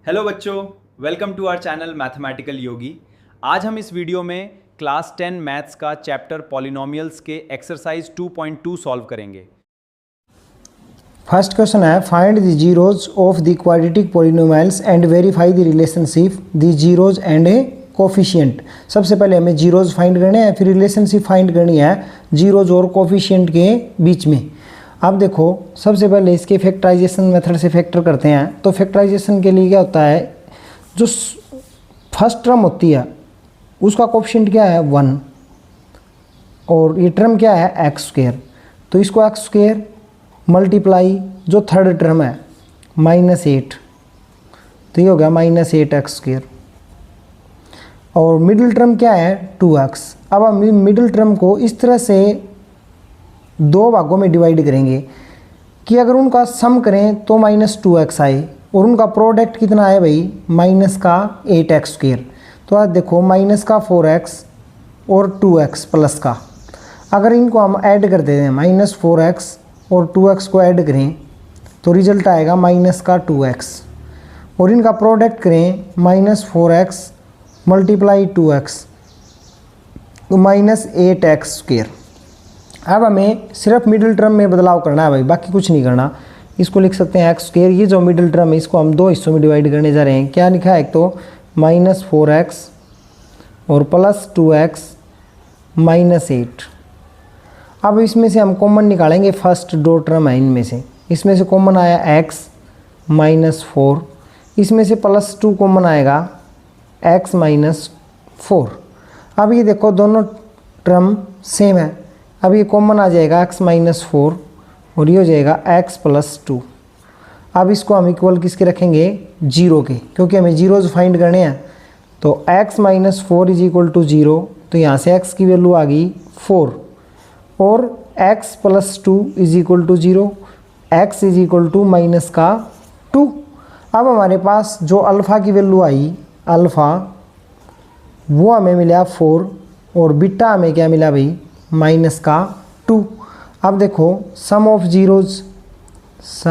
Hello बच्चों, welcome to our channel Mathematical Yogi. आज हम इस वीडियो में क्लास 10 मैथ्स का चैप्टर पॉलिनोमियल्स के एक्सरसाइज 2.2 सॉल्व करेंगे। फर्स्ट क्वेश्चन है find the zeros of the quadratic polynomials and verify the relationship the zeros and a coefficient. सबसे पहले हमें जीरोज फाइंड करने हैं, फिर रिलेशनशिप फाइंड करनी है जीरोज और कोफिशिएंट के बीच में। अब देखो, सबसे पहले इसके फैक्टराइजेशन मेथड से फैक्टर करते हैं। तो फैक्टराइजेशन के लिए क्या होता है, जो फर्स्ट टर्म होती है उसका कोफिशिएंट क्या है 1 और ये टर्म क्या है एक्स स्क्वायर। तो इसको एक्स स्क्वायर मल्टीप्लाई जो थर्ड टर्म है -8, तो ये हो गया -8 x²। और मिडिल टर्म क्या है 2x। अब हम मिडिल टर्म को इस तरह से दो भागों में डिवाइड करेंगे कि अगर उनका सम करें तो -2x आए और उनका प्रोडक्ट कितना आए भाई -8x²। तो आज देखो -4x और 2x प्लस का, अगर इनको हम ऐड कर देते हैं -4x और 2x को ऐड करें तो रिजल्ट आएगा -2x। और इनका प्रोडक्ट करें -4x मल्टीप्लाई 2x तो -8x²। अब हमें सिर्फ मिडिल टर्म में बदलाव करना है भाई, बाकी कुछ नहीं करना। इसको लिख सकते हैं x²। ये जो मिडिल टर्म है इसको हम दो हिस्सों में डिवाइड करने जा रहे हैं। क्या लिखा है, एक तो -4x और +2x -8। अब इसमें से हम कॉमन निकालेंगे, फर्स्ट दो टर्म है इनमें से, इसमें से कॉमन आया x -4, इसमें से +2 कॉमन आएगा x -4। अब ये देखो दोनों टर्म सेम है, अब ये कॉमन आ जाएगा x -4 और ये हो जाएगा x +2। अब इसको हम इक्वल किसके रखेंगे, 0 के, क्योंकि हमें जीरोज फाइंड करने हैं। तो x -4 = 0, तो यहाँ से x की वैल्यू आ गई 4 और x +2 = 0, x -2। अब हमारे पास जो अल्फ़ा की वैल्यू आई, अल्फ़ा वो हमें मिला 4 और बीटा हमें क्या मिला भाई -2। अब देखो sum of zeros =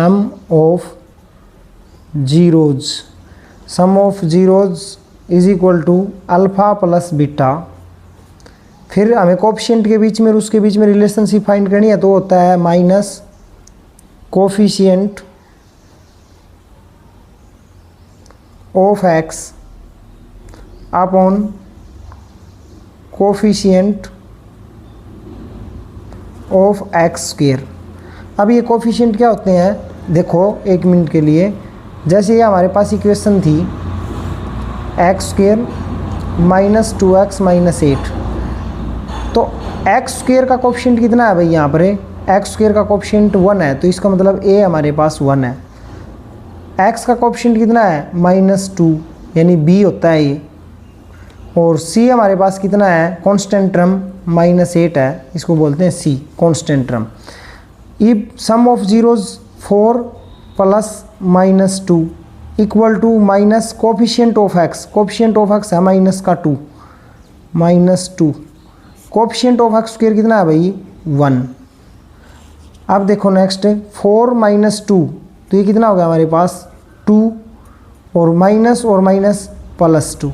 alpha plus beta. फिर हमें कोफिशिएंट के बीच में और उसके बीच में रिलेशनशिप फाइंड करनी है, तो होता है minus coefficient of x upon coefficient of x²। अब ये कोफिशिएंट क्या होते हैं, देखो एक मिनट के लिए, जैसे ये हमारे पास इक्वेशन थी x² -2x -8, तो x² का कोफिशिएंट कितना है भाई, यहाँ पर x² का कोफिशिएंट 1 है, तो इसका मतलब a हमारे पास 1 है। x का कोफिशिएंट कितना है -2, यानी b होता है ये। और c हमारे पास कितना है, कांस्टेंट टर्म -8 है, इसको बोलते हैं c constant term. If sum of zeros 4 + -2 = minus coefficient of x। Coefficient of x है -2, कोफिशिएंट ऑफ x² कितना है भाई 1। अब देखो नेक्स्ट 4 -2, तो ये कितना हो गया हमारे पास 2 और माइनस +2,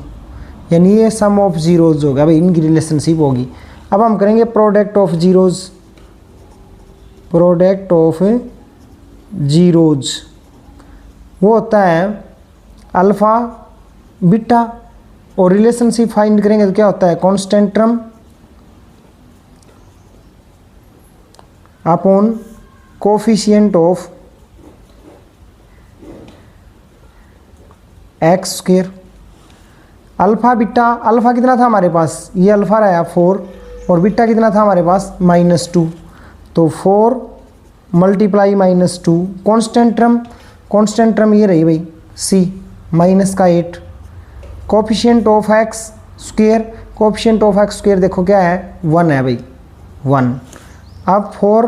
यानी ये सम ऑफ जीरोज होगा भाई, इनकी रिलेशनशिप होगी। अब हम करेंगे प्रोडक्ट ऑफ जीरोज, वो होता है अल्फ़ा बीटा, और रिलेशनशिप फाइंड करेंगे तो क्या होता है constant term upon coefficient of x²। Alpha beta, alpha कितना था हमारे पास, ये अल्फ़ा रहा 4 और बीटा कितना था हमारे पास -2, तो 4 मल्टीप्लाई -2 कांस्टेंट टर्म ये रही भाई c -8। Coefficient of x², coefficient of x² देखो क्या है 1 है भाई 1। अब 4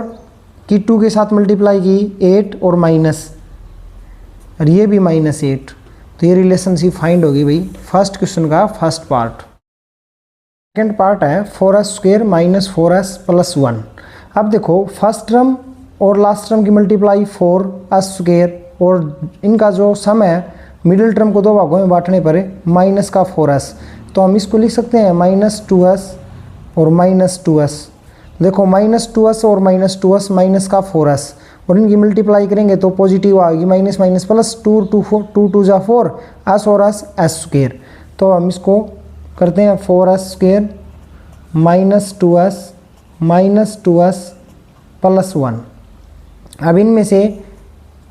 की 2 के साथ मल्टीप्लाई की 8 और माइनस, और ये भी -8, तो ये रिलेशनशिप फाइंड होगी भाई फर्स्ट क्वेश्चन का फर्स्ट पार्ट। सेकेंड पार्ट है 4s² -4s + 1। अब देखो फर्स्ट टर्म और लास्ट टर्म की मल्टीप्लाई 4s² और इनका जो सम है मिडिल टर्म को 2 भागों में बांटने पर माइनस का 4s, तो हम इसको लिख सकते हैं -2s और -2s। देखो -2s और -2s माइनस का 4s, और इनकी मल्टीप्लाई करेंगे तो पॉजिटिव आएगी, माइनस माइनस प्लस, 2 जा 4, s और s स्क्वेयर। तो हम इसको करते हैं 4s स्क्वेयर -2s प्लस 1। अब इनमें से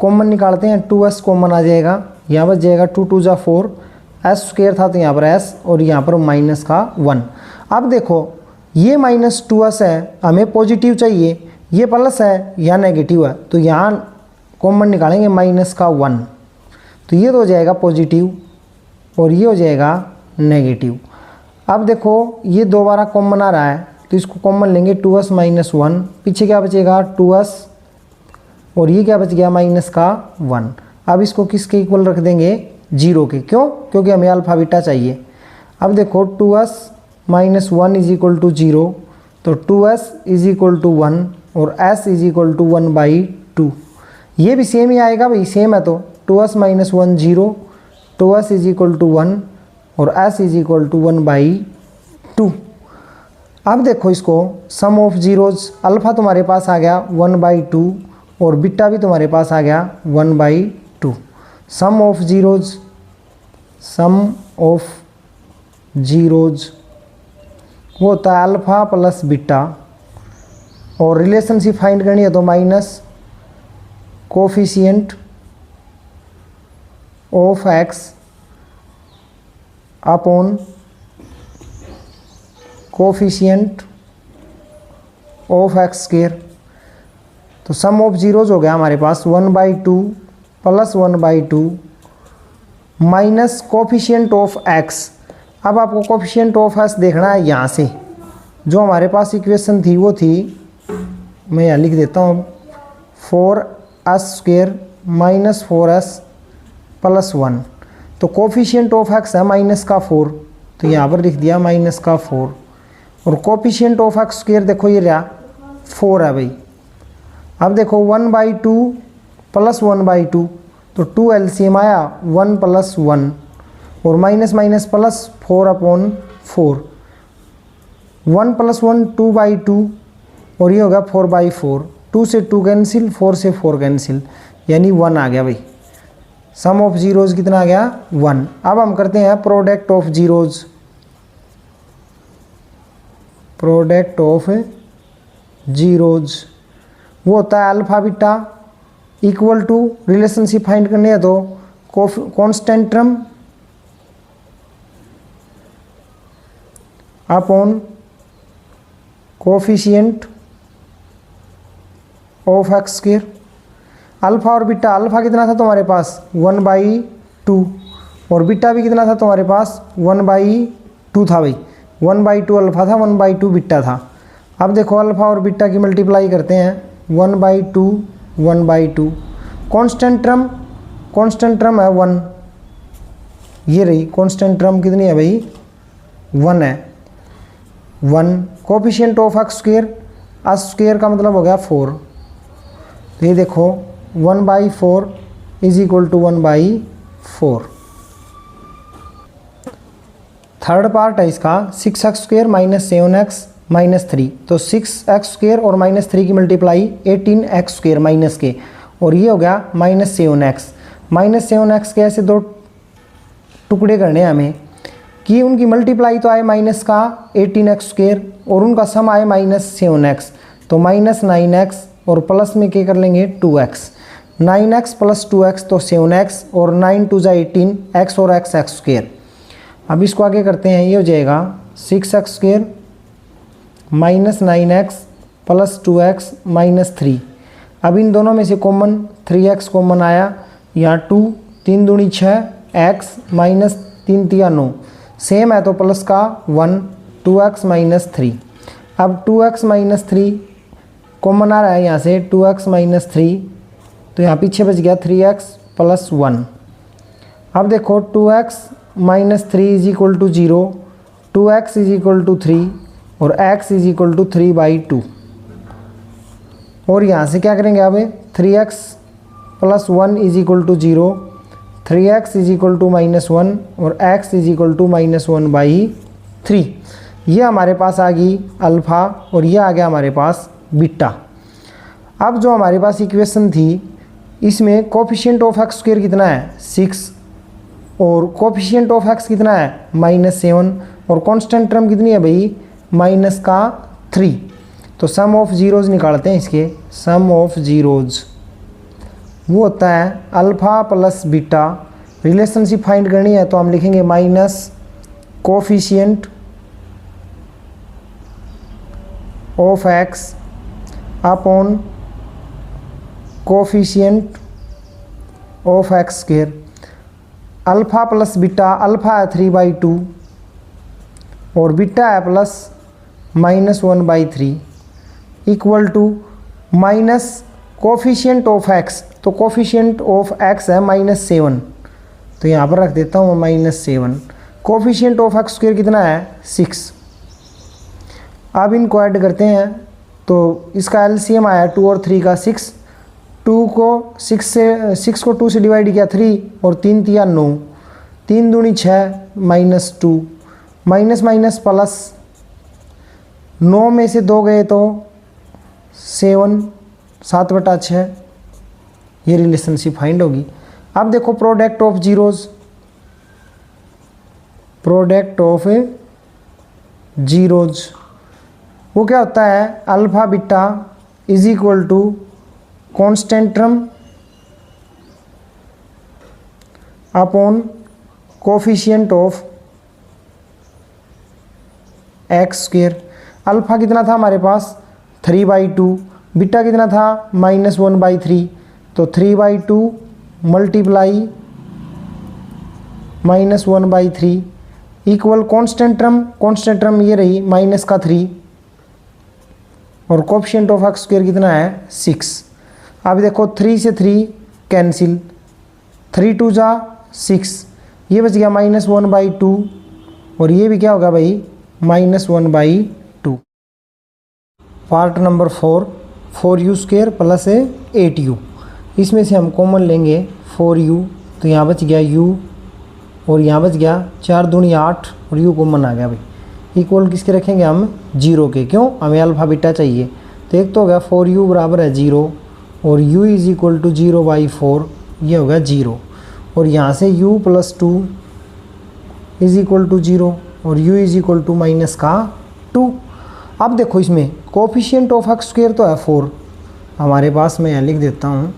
कॉमन निकालते हैं, 2s कॉमन आ जाएगा, यहाँ बच जाएगा 2 जा 4, s स्क्वेयर था तो यहाँ पर s और यहाँ पर माइनस का 1। अब देखो ये -2s है, हमें पॉजिटिव चाहिए, ये प्लस है या नेगेटिव है, तो यहाँ कॉमन निकालेंगे माइनस का 1, तो ये तो हो जाएगा पॉजिटिव और ये हो जाएगा नेगेटिव। अब देखो ये दोबारा कॉमन आ रहा है तो इसको कॉमन लेंगे, 2s - 1, पीछे क्या बचेगा 2s और ये क्या बच गया माइनस का 1। अब इसको किसके इक्वल रख देंगे 0 के, क्यों? क्योंकि हमें अल्फा बीटा चाहिए। अब देखो 2s - 1 = 0, तो 2s = 1 और s = 1/2। ये भी सेम ही आएगा भाई, सेम है तो 2s - 1 0, 2s = 1 और s = 1/2। अब देखो इसको सम ऑफ जीरोज, अल्फ़ा तुम्हारे पास आ गया 1/2 और बीटा भी तुम्हारे पास आ गया 1/2। सम ऑफ जीरोज वो होता है अल्फ़ा प्लस बीटा, और रिलेशनशिप फाइंड करनी है तो minus coefficient of x upon coefficient of x square. तो सम ऑफ जीरोज हो गया हमारे पास 1/2 plus 1/2 minus coefficient of x। अब आपको कोफिशिएंट ऑफ x देखना है यहाँ से, जो हमारे पास इक्वेशन थी वो थी, मैं यहाँ लिख देता हूँ 4s square minus 4s plus 1। तो कोफिशिएंट ऑफ x है माइनस का 4, तो यहाँ पर लिख दिया माइनस का 4, और कोफिशिएंट ऑफ x स्क्वायर देखो ये रहा 4 है भाई। अब देखो 1/2 प्लस 1/2, तो 2 LCM आया 1 + 1 और माइनस माइनस प्लस 4/4, 1 + 1 2/2 और ये होगा 4/4, 2 से 2 कैंसिल, 4 से 4 कैंसिल, यानी 1 आ गया भाई। सम ऑफ जीरोज कितना आ गया 1। अब हम करते हैं product of zeros, product of zeros वो होता है alpha beta equal to, relationship find करनी है तो constant term upon coefficient of x square. Alpha और बीटा, अल्फा कितना था तुम्हारे पास 1/2 और बीटा भी कितना था तुम्हारे पास 1/2 था भाई, 1/2 अल्फा था 1/2 बीटा था। अब देखो अल्फा और बीटा की मल्टीप्लाई करते हैं 1/2 1/2, कांस्टेंट टर्म है 1, ये रही कांस्टेंट टर्म कितनी है भाई 1 है 1। Coefficient of x square, x square का मतलब हो गया 4, तो ये देखो 1/4 = 1/4। थर्ड पार्ट है इसका 6x square minus 7x minus 3, तो 6x स्क्वायर और -3 की मल्टीप्लाई 18x स्क्वायर माइनस के, और ये हो गया -7x। -7x के ऐसे दो टुकड़े करने हैं हमें कि उनकी मल्टीप्लाई तो आए माइनस का 18x स्क्वायर और उनका सम आए -7x, तो -9x और प्लस में क्या कर लेंगे 2x, 9x प्लस 2x तो 7x और 9 2 = 18, x और x स्क्वायर। अब इसको आगे करते हैं, ये हो जाएगा 6x square minus 9x plus 2x minus 3। अब इन दोनों में से कॉमन 3x कॉमन आया, यहाँ 2 3 दूनी 6, x माइनस 3 3 9, सेम है तो प्लस का 1, 2x माइनस 3। अब 2x माइनस 3 कॉमन आ रहा है यहाँ से 2x माइनस 3, तो यहाँ पीछे बच गया 3x प्लस 1। अब देखो 2x माइनस 3 = 0, 2x = 3 और x = 3/2। और यहाँ से क्या करेंगे अब 3x plus 1 = 0, 3x is equal to -1 और x इज इक्वल टू -1/3। ये हमारे पास आ गई अल्फ़ा और ये आ गया हमारे पास बीटा। अब जो हमारे पास इक्वेशन थी इसमें कोफिशिएंट ऑफ एक्स स्क्वायर कितना है 6 और कोफिशिएंट ऑफ एक्स कितना है -7 और कांस्टेंट टर्म कितनी है भाई -3। तो सम ऑफ जीरोज़ निकालते हैं इसके। सम ऑफ जीरोज़ वो होता है alpha plus beta. Relationship find करनी है तो हम लिखेंगे minus coefficient of x upon coefficient of x square. Alpha plus beta, alpha है 3/2 और बीटा है plus -1/3 equal to minus coefficient of x. तो कोफिशिएंट ऑफ एक्स है -7 तो यहाँ पर रख देता हूँ -7। कोफिशिएंट ऑफ एक्स स्क्वायर कितना है 6। अब इनको ऐड करते हैं तो इसका एलसीएम आया 2 और 3 का 6। 6 को 2 से डिवाइड किया 3 और 3 तिया 9, 3 दूनी 6 -2 माइनस माइनस प्लस 9 में से 2 गए तो 7/6। ये रिलेशनशिप फाइंड होगी। अब देखो product of zeros, product of zeros वो क्या होता है alpha beta is equal to constant term upon coefficient of x square. Alpha कितना था हमारे पास 3/2, बीटा कितना था -1/3 तो 3/2 मल्टीप्लाई -1/3 इक्वल कांस्टेंट टर्म ये रही -3 और कोफिशिएंट ऑफ एक्स स्क्वायर कितना है 6। अब देखो 3 से 3 कैंसिल, 3 2 जा 6, ये बच गया -1/2 और ये भी क्या होगा भाई -1/2। Part number 4u² plus 8u। इसमें से हम कॉमन लेंगे 4u तो यहाँ बच गया u और यहाँ बच गया 4 दूनी 8 और u कॉमन आ गया भाई। इक्वल किसके रखेंगे हम 0 के, क्यों हमें अल्फ़ा बीटा चाहिए। तो एक तो हो गया 4u बराबर है 0 और u इज इक्वल टू 0/4 ये होगा 0 और यहाँ से u + 2 इज इक्वल टू 0 और u इज इक्वल टू -2। अब देखो इसमें कोफिशिएंट ऑफ एक्स स्क्वायर तो है 4 हमारे पास, मैं यहाँ लिख देता हूँ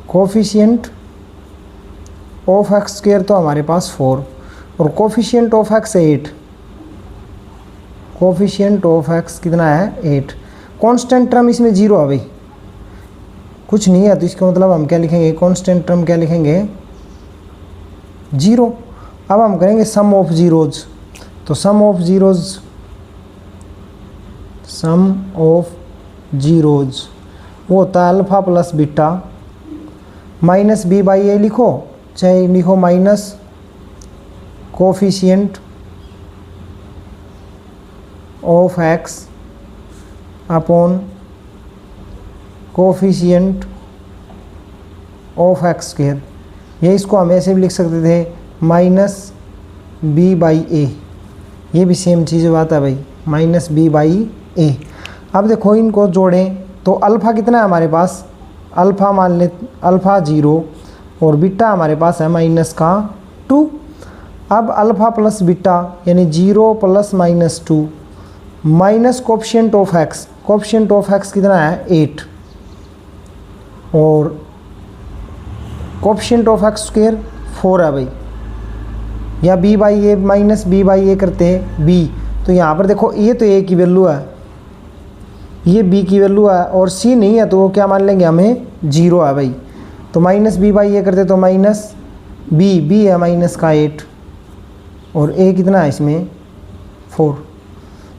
कोफिशिएंट ऑफ एक्स स्क्वायर तो हमारे पास 4 और coefficient of x 8। Coefficient of x कितना है 8। कांस्टेंट टर्म इसमें 0 है भाई, कुछ नहीं है तो इसका मतलब हम क्या लिखेंगे कांस्टेंट टर्म क्या लिखेंगे 0। अब हम करेंगे सम ऑफ जीरोज़। तो सम ऑफ जीरोज़ वो होता है अल्फ़ा प्लस बीटा -b/a लिखो, चाहे लिखो minus coefficient of x upon coefficient of x square. ये इसको हम ऐसे भी लिख सकते थे -b/a, ये भी सेम चीज़ बात है भाई -b/a। अब देखो इनको जोड़ें तो अल्फ़ा कितना है हमारे पास, अल्फ़ा मान ले अल्फ़ा 0 और बीटा हमारे पास है -2। अब अल्फ़ा प्लस बीटा यानी 0 + -2 minus coefficient of x. Coefficient of x कितना है 8 और कोफिशिएंट ऑफ एक्स स्क्वायर 4 है भाई, या b/a -b/a करते हैं b। तो यहाँ पर देखो ये तो a की वैल्यू है, ये b की वैल्यू है और c नहीं है तो वो क्या मान लेंगे हमें 0 है भाई। तो -b/a करते तो -b है -8 और a कितना है इसमें 4।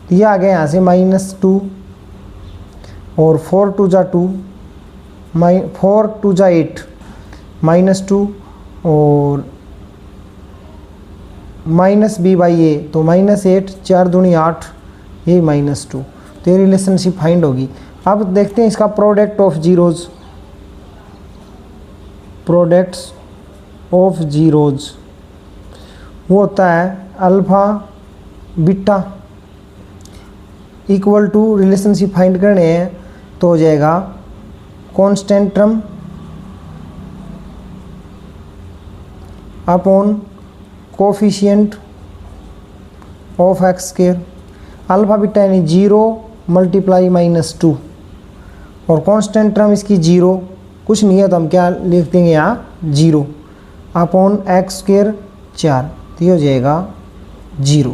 तो ये आ गया यहाँ से -2 और 4 2 जा 2 4 2 जा 8 -2 और -b/a तो -8 4 दूनी 8 यही -2। तो ये रिलेशनशिप फाइंड होगी। अब देखते हैं इसका product of zeros. Products of zeros वो होता है alpha beta equal to relationship find करने हैं तो हो जाएगा constant term upon coefficient of x square. Alpha beta यानी 0 मल्टीप्लाई -2 और कांस्टेंट टर्म इसकी 0 कुछ नहीं है तो हम क्या लिख देंगे यहाँ 0 अपॉन एक्स स्क्वायर 4 तो ये हो जाएगा 0।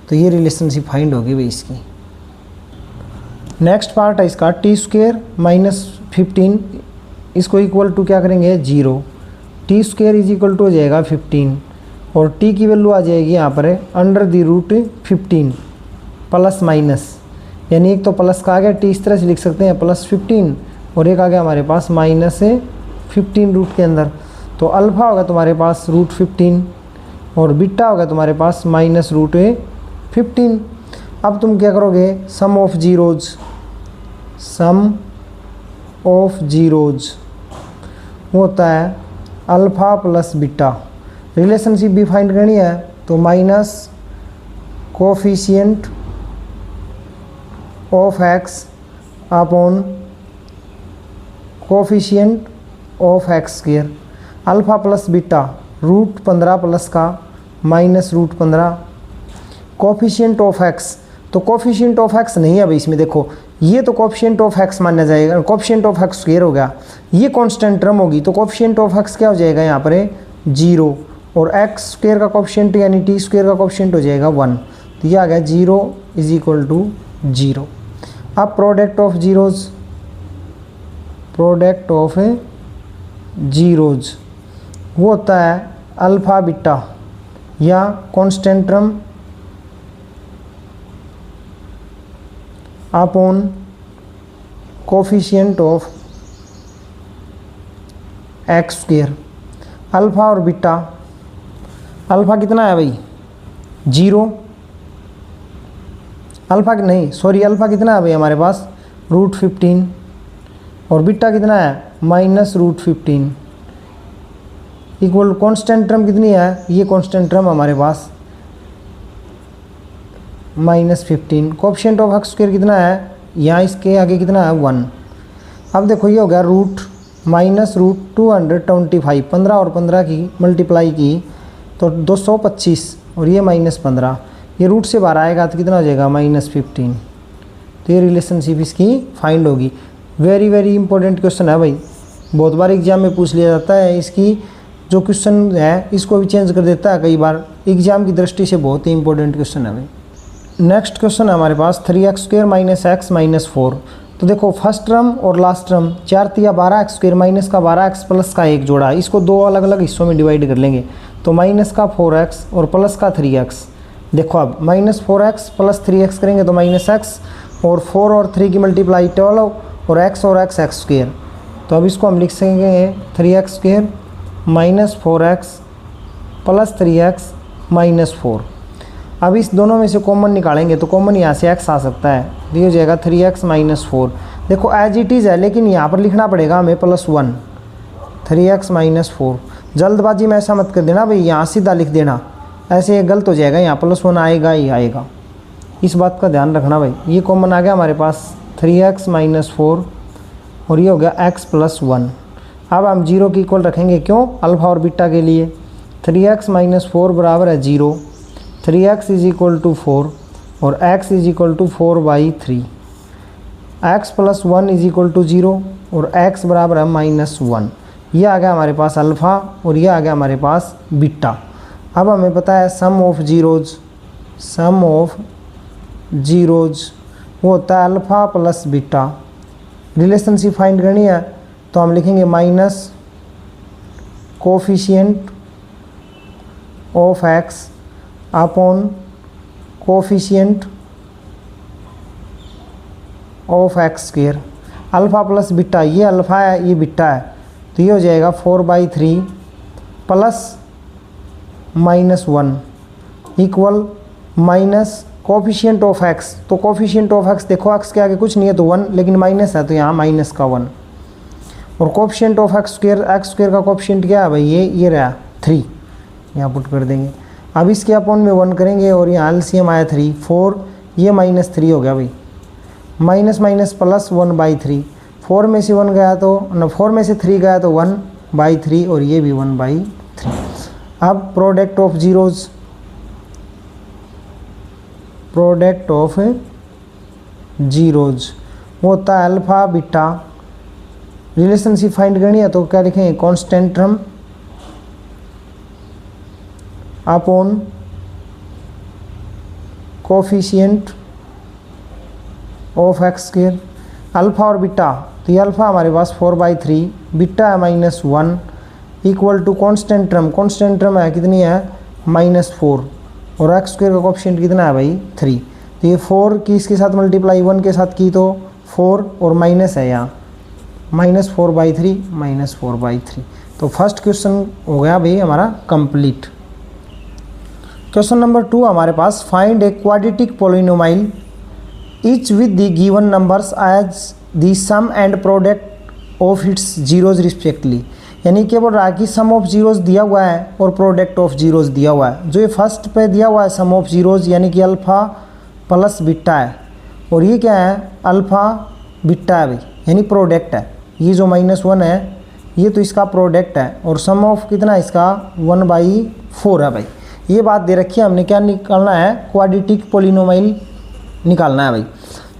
तो ये रिलेशनशिप फाइंड होगी भाई इसकी। नेक्स्ट पार्ट है इसका टी स्क्वायर -15 इसको इक्वल टू क्या करेंगे 0 T square is equal to हो जाएगा 15 और टी की वैल्यू आ जाएगी यहाँ पर √15 प्लस माइनस यानी एक तो प्लस का आ गया टी इस तरह से लिख सकते हैं +15 और एक आ गया हमारे पास -15 रूट के अंदर। तो अल्फ़ा होगा तुम्हारे पास √15 और बीटा होगा तुम्हारे पास -√15। अब तुम क्या करोगे सम ऑफ जीरोज वो होता है अल्फ़ा प्लस बीटा। रिलेशनशिप भी फाइंड करनी है तो minus coefficient of x upon coefficient of x square. Alpha plus beta √15 plus का -√15 कोफिशिएंट ऑफ एक्स। तो कोफिशिएंट ऑफ एक्स नहीं है भाई इसमें देखो ये तो कोफिशिएंट ऑफ एक्स माना जाएगा कोफिशिएंट ऑफ एक्स स्क्वायर हो गया ये कांस्टेंट टर्म होगी तो कोफिशिएंट ऑफ एक्स क्या हो जाएगा यहाँ पर 0 और एक्स स्क्वायर का कोफिशिएंट यानी टी स्क्वायर का कोफिशिएंट हो जाएगा 1 तो ये आ गया 0 = 0। अब प्रोडक्ट ऑफ जीरोज वो होता है अल्फ़ा बीटा या constant term upon coefficient of x square. Alpha और बीटा अल्फ़ा कितना है भाई 0 अल्फ़ा कितना है भाई हमारे पास √15 और बीटा कितना है -√15 इक्वल कांस्टेंट टर्म कितनी है ये कांस्टेंट टर्म हमारे पास -15। कोफिशिएंट ऑफ एक्स स्क्वायर कितना है यहाँ इसके आगे कितना है 1। अब देखो ये हो गया √-225 15 और 15 की मल्टीप्लाई की तो 225 और ये -15 ये रूट से बाहर आएगा तो कितना हो जाएगा -15। तो ये रिलेशनशिप इसकी फाइंड होगी। वेरी वेरी इंपॉर्टेंट क्वेश्चन है भाई बहुत बार एग्जाम में पूछ लिया जाता है। इसकी जो क्वेश्चन है इसको भी चेंज कर देता है कई बार एग्जाम की दृष्टि से बहुत ही इंपॉर्टेंट क्वेश्चन है भाई। नेक्स्ट क्वेश्चन है हमारे पास 3x² - x - 4। तो देखो फर्स्ट टर्म और लास्ट टर्म 4 × 12x² माइनस का 12x प्लस का 1 जोड़ा इसको दो अलग अलग हिस्सों में डिवाइड कर लेंगे तो माइनस का 4x और प्लस का 3x। देखो अब -4x + 3x करेंगे तो -x और 4 और 3 की मल्टीप्लाई 12 और x x²। तो अब इसको हम लिख सकेंगे 3x² - 4x + 3x - 4। अब इस दोनों में से कॉमन निकालेंगे तो कॉमन यहाँ से x आ सकता है ये हो जाएगा 3x - 4। देखो एज इट इज़ है लेकिन यहाँ पर लिखना पड़ेगा हमें +1 3x - 4। जल्दबाजी में ऐसा मत कर देना भाई यहाँ सीधा लिख देना ऐसे गलत हो जाएगा यहाँ +1 आएगा ही आएगा इस बात का ध्यान रखना भाई। ये कॉमन आ गया हमारे पास 3x - 4 और ये हो गया x + 1। अब हम 0 की इक्वल रखेंगे क्यों अल्फ़ा और बीटा के लिए 3x - 4 बराबर है 0 3x = 4 और x = 4/3 x + 1 = 0 और x बराबर है -1। ये आ गया हमारे पास अल्फ़ा और ये आ गया हमारे पास बीटा। अब हमें पता है सम ऑफ जीरोज वो होता है alpha plus beta. Relationship find करनी है तो हम लिखेंगे minus coefficient of x upon coefficient of x square. Alpha plus beta ये अल्फ़ा है ये बीटा है तो ये हो जाएगा 4/3 plus -1 equal minus coefficient of x. तो कोफिशिएंट ऑफ एक्स देखो एक्स के आगे कुछ नहीं है तो 1 लेकिन माइनस है तो यहाँ माइनस का 1 और कोफिशिएंट ऑफ एक्स स्क्वायर का कोफिशिएंट क्या है भाई, ये रहा 3, यहाँ पुट कर देंगे। अब इसके अपॉन में 1 करेंगे और यहाँ एलसीएम आया 3, 4, ये -3 हो गया भाई, माइनस माइनस प्लस 1/3, 4 में से 1 गया तो 4 में से 3 गया तो 1/3 और ये भी 1/3। अब product of zeros, product of zeros वो होता है अल्फा बीटा, रिलेशनशिप फाइंड करनी है तो क्या लिखेंगे, constant term upon coefficient of x square, alpha और बीटा, तो ये अल्फ़ा हमारे पास 4/3, बीटा है -1 इक्वल टू कांस्टेंट टर्म है कितनी है -4 और एक्स स्क्वायर का कोफिशिएंट कितना है भाई 3, तो ये 4 की इसके साथ मल्टीप्लाई 1 के साथ की तो 4 और माइनस है यहाँ -4/3, तो फर्स्ट क्वेश्चन हो गया भाई हमारा कंप्लीट। क्वेश्चन नंबर 2 हमारे पास, find a quadratic polynomial each with the given numbers as the sum and product of its zeros respectively, यानी क्या बोल रहा है कि सम ऑफ जीरोज दिया हुआ है और प्रोडक्ट ऑफ जीरोज दिया हुआ है। जो ये फर्स्ट पे दिया हुआ है सम ऑफ जीरोज यानी कि अल्फ़ा प्लस बीटा है, और ये क्या है अल्फ़ा बीटा है भाई, यानी प्रोडक्ट है। ये जो -1 है ये तो इसका प्रोडक्ट है और सम ऑफ कितना है इसका 1/4 है भाई। ये बात दे रखी है, हमने क्या निकालना है, क्वाड्रेटिक पॉलिनोमाइल निकालना है भाई।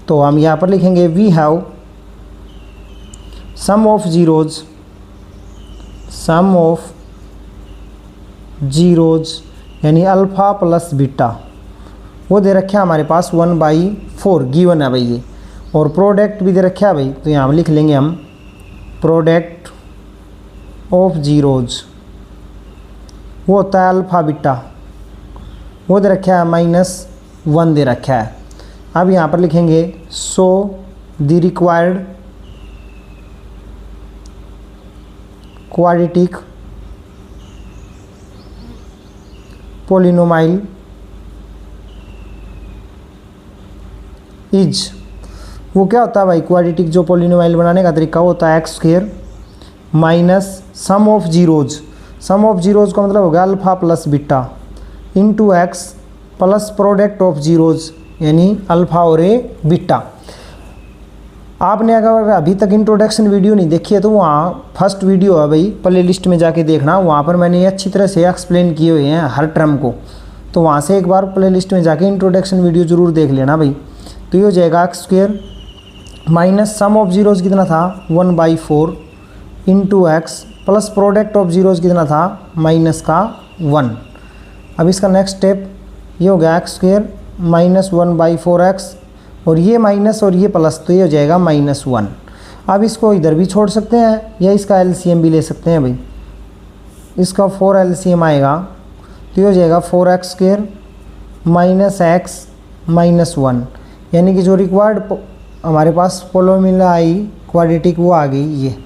तो हम यहाँ पर लिखेंगे we have sum of zeros यानी अल्फ़ा प्लस बीटा, वो दे रखा है हमारे पास 1/4 गिवन है भाई ये, और प्रोडक्ट भी दे रखा है भाई, तो यहाँ लिख लेंगे हम प्रोडक्ट ऑफ जीरोज, वो होता है अल्फ़ा बीटा, वो दे रखा है -1 दे रखा है। अब यहाँ पर लिखेंगे so the required quadratic polynomial is, वो क्या होता है भाई, क्वाड्रेटिक जो पॉलिनोमाइल बनाने का तरीका होता है x square minus sum of zeros, sum of zeros का मतलब हो गया alpha plus beta into x plus product of zeros यानी अल्फ़ा और ए बीटा। आपने अगर अभी तक इंट्रोडक्शन वीडियो नहीं देखी है तो वहाँ फर्स्ट वीडियो है भाई, प्ले लिस्ट में जाके देखना, वहाँ पर मैंने ये अच्छी तरह से एक्सप्लेन किए हुए हैं हर टर्म को, तो वहाँ से एक बार प्ले लिस्ट में जाके इंट्रोडक्शन वीडियो ज़रूर देख लेना भाई। तो ये हो जाएगा x square minus sum of zeros कितना था 1/4 into x plus product of zeros कितना था -1। अब इसका नेक्स्ट स्टेप ये हो गया एक्स स्क्वायर -1/4x और ये माइनस और ये प्लस, तो ये हो जाएगा -1। अब इसको इधर भी छोड़ सकते हैं या इसका एलसीएम भी ले सकते हैं भाई, इसका 4 एलसीएम आएगा तो ये हो जाएगा 4x² -x -1, यानी कि जो रिक्वायर्ड हमारे पास पॉलिनोमियल आई क्वाड्रेटिक वो आ गई ये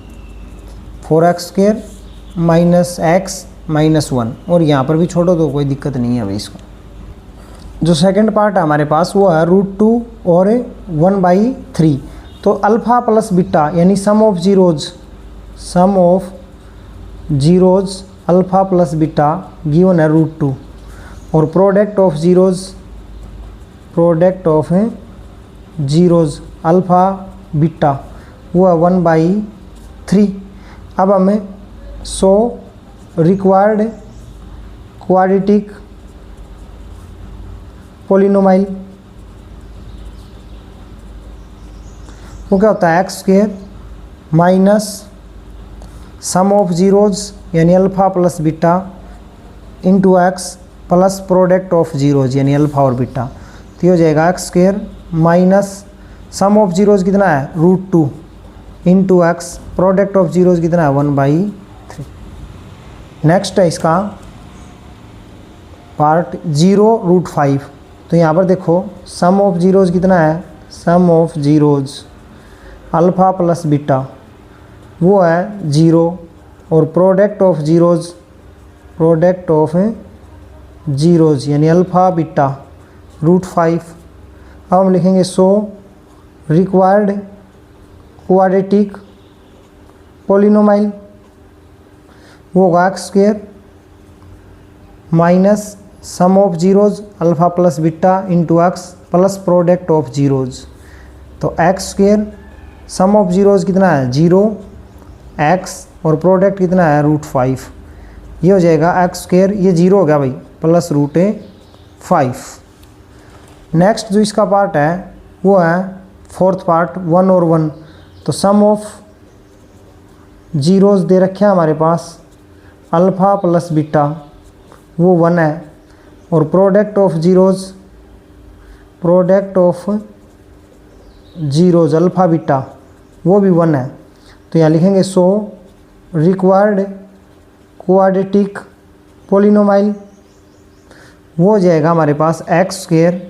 4x² -x -1, और यहाँ पर भी छोड़ो तो कोई दिक्कत नहीं है भाई। इसको जो सेकंड पार्ट है हमारे पास वो है √2 और 1/3, तो अल्फ़ा प्लस बीटा यानी sum of zeros alpha plus beta given है √2 और product of zeros alpha beta वो है 1/3। अब हमें रिक्वायर्ड क्वाड्रेटिक पॉलिनोमाइल वो क्या होता है x square minus sum of zeros यानी alpha plus beta into x plus product of zeros यानी अल्फ़ा और बीटा, तो ये हो जाएगा x square minus sum of zeros कितना है √2 into x product of zeros कितना है 1/3। नेक्स्ट है इसका पार्ट 0√5, तो यहाँ पर देखो सम ऑफ जीरोज कितना है, sum of zeros alpha plus beta वो है 0 और प्रोडक्ट ऑफ जीरोज यानी अल्फ़ा बीटा √5। अब हम लिखेंगे सो रिक्वायर्ड क्वाड्रेटिक पॉलिनोमाइल वो होगा x square minus sum of zeros alpha plus beta into x plus product of zeros. तो x square sum of zeros कितना है 0 एक्स और प्रोडक्ट कितना है √5। ये हो जाएगा एक्स स्क्वेयर, ये 0 हो गया भाई, प्लस √5। नेक्स्ट जो इसका पार्ट है वो है फोर्थ पार्ट 1 और 1। तो सम ऑफ जीरोज दे रखे हैं हमारे पास अल्फ़ा प्लस बीटा वो 1 है और product of zeros alpha beta वो भी 1 है। तो यहाँ लिखेंगे सो रिक्वायर्ड क्वाड्रेटिक पॉलिनोमाइल वो हो जाएगा हमारे पास x square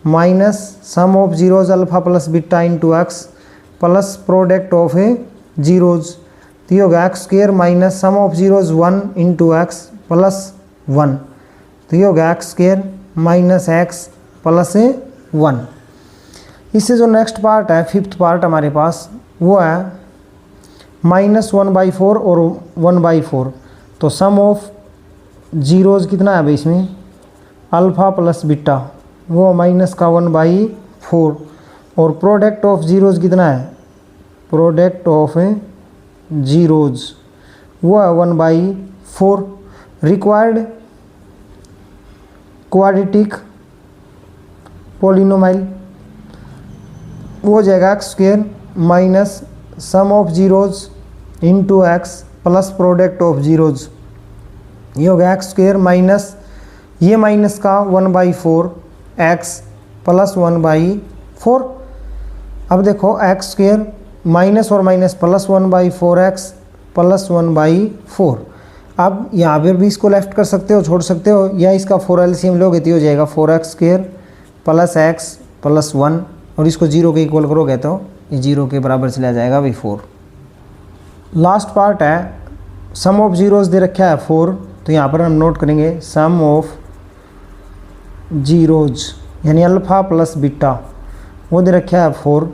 minus sum of zeros alpha plus beta into x plus product of zeros. तो ये होगा x square minus sum of zeros 1 into x plus 1। तो ये होगा x square minus x plus 1। इससे जो नेक्स्ट पार्ट है fifth part हमारे पास वो है -1/4 और 1/4। तो सम ऑफ जीरोज कितना है भाई इसमें अल्फ़ा प्लस बीटा वो माइनस का 1/4 और प्रोडक्ट ऑफ जीरोज कितना है प्रोडक्ट ऑफ जीरोज वो है 1/4। रिक्वायर्ड क्वाड्रेटिक पॉलिनोमाइल वो हो जाएगा x square minus sum of zeros into x plus product of zeros. ये हो गया एक्स स्क्वेयर माइनस ये माइनस का 1/4 एक्स प्लस 1/4। अब देखो एक्स स्क्वेयर माइनस और माइनस प्लस 1/4 एक्स प्लस 1/4। अब यहाँ पर भी इसको लेफ्ट कर सकते हो, छोड़ सकते हो, या इसका 4 एलसीएम लोगे तो हो जाएगा 4x square plus x plus 1 और इसको 0 के इक्वल करोगे तो ये 0 के बराबर चला जाएगा भाई 4। लास्ट पार्ट है सम ऑफ जीरोज दे रखा है 4। तो यहाँ पर हम नोट करेंगे सम ऑफ जीरोज यानी अल्फ़ा प्लस बीटा वो दे रखा है 4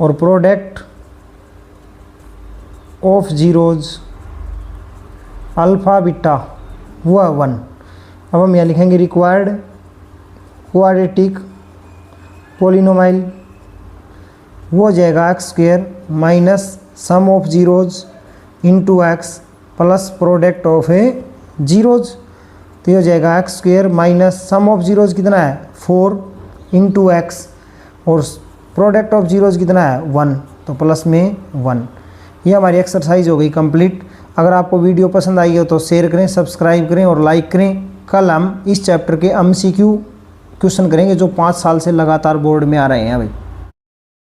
और product of zeros alpha beta वो है 1। अब हम यहाँ लिखेंगे रिक्वायर्ड क्वाड्रेटिक पॉलिनोमाइल वो हो जाएगा x square minus sum of zeros into x plus product of zeros. तो ये हो जाएगा x square minus sum of zeros कितना है 4 इंटू एक्स और प्रोडक्ट ऑफ जीरोज कितना है 1 तो प्लस में 1। ये हमारी एक्सरसाइज हो गई कंप्लीट। अगर आपको वीडियो पसंद आई हो तो शेयर करें, सब्सक्राइब करें और लाइक करें। कल हम इस चैप्टर के MCQ क्वेश्चन करेंगे जो 5 साल से लगातार बोर्ड में आ रहे हैं भाई।